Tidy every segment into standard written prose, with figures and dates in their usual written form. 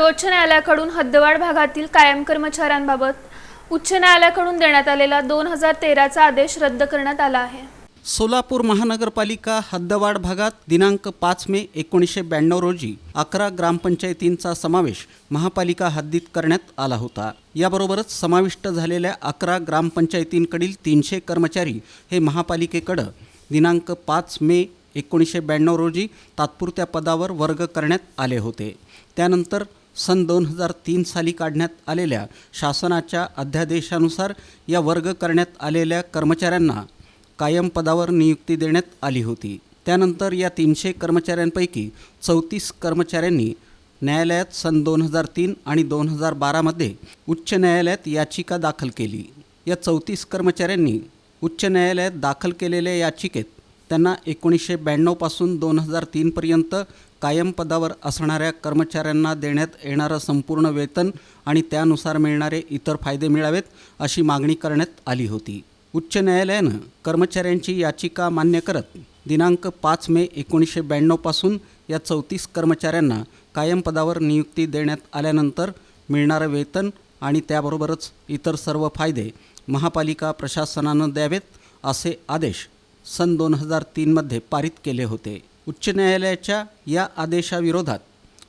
सर्वोच्च न्यायालयाकडून हद्दवाढ भागातील कायम कर्मचाऱ्यांबाबत उच्च न्यायालयाकडून देण्यात आलेला 2013चा आदेश रद्द करण्यात आला आहे। सोलापूर महानगरपालिका हद्दवाढ भागात दिनांक 5 मे 1992 रोजी 11 ग्रामपंचायतींचा समावेश महापालिका हद्दीत करण्यात आला होता। याबरोबरच समाविष्ट झालेल्या 11 ग्रामपंचायतींकडील 300 कर्मचारी हे महापालिकेकडे दिनांक 5 मे 1992 रोजी तात्पुरत्या पदावर वर्ग करण्यात आले होते। त्यानंतर सन 2003 साली काढण्यात आलेल्या शासनाच्या अध्यादेशानुसार या वर्ग करण्यात आलेल्या कर्मचाऱ्यांना कायम पदावर नियुक्ती देण्यात आली होती। त्यानंतर या 300 कर्मचाऱ्यांपैकी 34 कर्मचाऱ्यांनी न्यायालयात सन 2003 आणि 2012 मध्ये उच्च न्यायालयात याचिका दाखल केली। या 34 कर्मचाऱ्यांनी उच्च न्यायालयात दाखल केलेल्या याचिकेत त्यांना 1992 पासून 2003 पर्यंत कायम पदावर असणाऱ्या कर्मचाऱ्यांना देण्यात येणारं संपूर्ण वेतन आणि त्यानुसार मिळणारे इतर फायदे मिळावेत अशी मागणी करण्यात आली होती। उच्च न्यायालयानं कर्मचाऱ्यांची याचिका मान्य करत दिनांक 5 मे 1992 पासून या 34 कर्मचाऱ्यांना कायम पदावर नियुक्ती देण्यात आल्यानंतर मिळणारं वेतन आणि त्याबरोबरच इतर सर्व फायदे महापालिका प्रशासनानं द्यावेत असे आदेश सन 2003 मध्ये पारित केले होते। उच्च न्यायालयाच्या या आदेशाविरोधात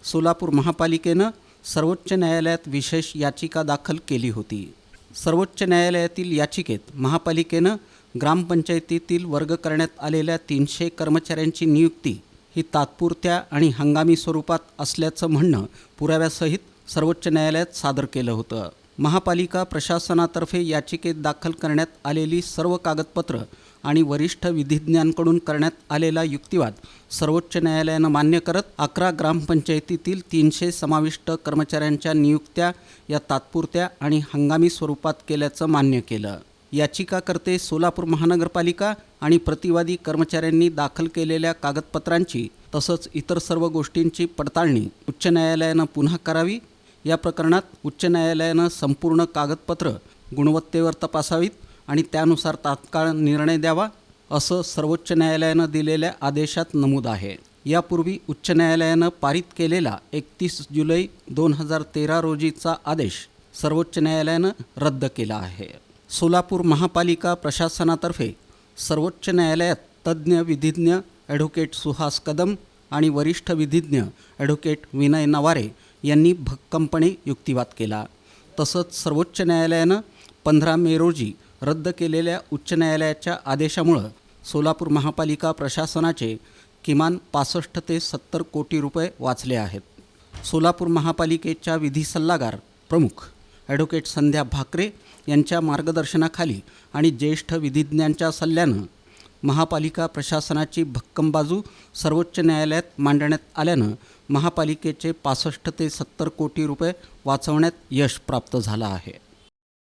सोलापूर महापालिकेनं सर्वोच्च न्यायालयात विशेष याचिका दाखल केली होती। सर्वोच्च न्यायालयातील याचिकेत महापालिकेनं ग्रामपंचायतीतील वर्ग करण्यात आलेल्या 300 कर्मचाऱ्यांची नियुक्ती ही तात्पुरत्या आणि हंगामी स्वरूपात असल्याचं म्हणणं पुराव्यासहित सर्वोच्च न्यायालयात सादर केलं होतं। महापालिका प्रशासनातर्फे याचिकेत दाखल करण्यात आलेली सर्व कागदपत्र आणि वरिष्ठ विधिज्ञांकडून करण्यात आलेला युक्तिवाद सर्वोच्च न्यायालयानं मान्य करत 11 ग्रामपंचायतीतील 300 समाविष्ट कर्मचाऱ्यांच्या नियुक्त्या या तात्पुरत्या आणि हंगामी स्वरूपात केल्याचं मान्य केलं। याचिकाकर्ते सोलापूर महानगरपालिका आणि प्रतिवादी कर्मचाऱ्यांनी दाखल केलेल्या कागदपत्रांची तसंच इतर सर्व गोष्टींची पडताळणी उच्च न्यायालयानं पुन्हा करावी। या प्रकरणात उच्च न्यायालयानं संपूर्ण कागदपत्र गुणवत्तेवर तपासावीत आणि त्यानुसार तात्काळ निर्णय द्यावा असं सर्वोच्च न्यायालयानं दिलेल्या आदेशात नमूद आहे। यापूर्वी उच्च न्यायालयानं पारित केलेला 31 जुलै 2013 रोजीचा आदेश सर्वोच्च न्यायालयानं रद्द केला आहे। सोलापूर महापालिका प्रशासनातर्फे सर्वोच्च न्यायालयात तज्ज्ञ विधिज्ञ ॲडव्होकेट सुहास कदम आणि वरिष्ठ विधिज्ञ ॲडव्होकेट विनय नवारे यांनी भक्कमपणे युक्तिवाद केला। तसंच सर्वोच्च न्यायालयानं 15 मे रोजी रद्द केलेल्या उच्च न्यायालयाच्या आदेशामुळं सोलापूर महापालिका प्रशासनाचे किमान 65 ते 70 कोटी रुपये वाचले आहेत। सोलापूर महापालिकेच्या विधी सल्लागार प्रमुख ॲडव्होकेट संध्या भाकरे यांच्या मार्गदर्शनाखाली आणि ज्येष्ठ विधिज्ञांच्या सल्ल्यानं महापालिका प्रशासनाची भक्कम बाजू सर्वोच्च न्यायालयात मांडण्यात आल्यानं महापालिकेचे 65 ते 70 कोटी रुपये वाचवण्यात यश प्राप्त झालं आहे।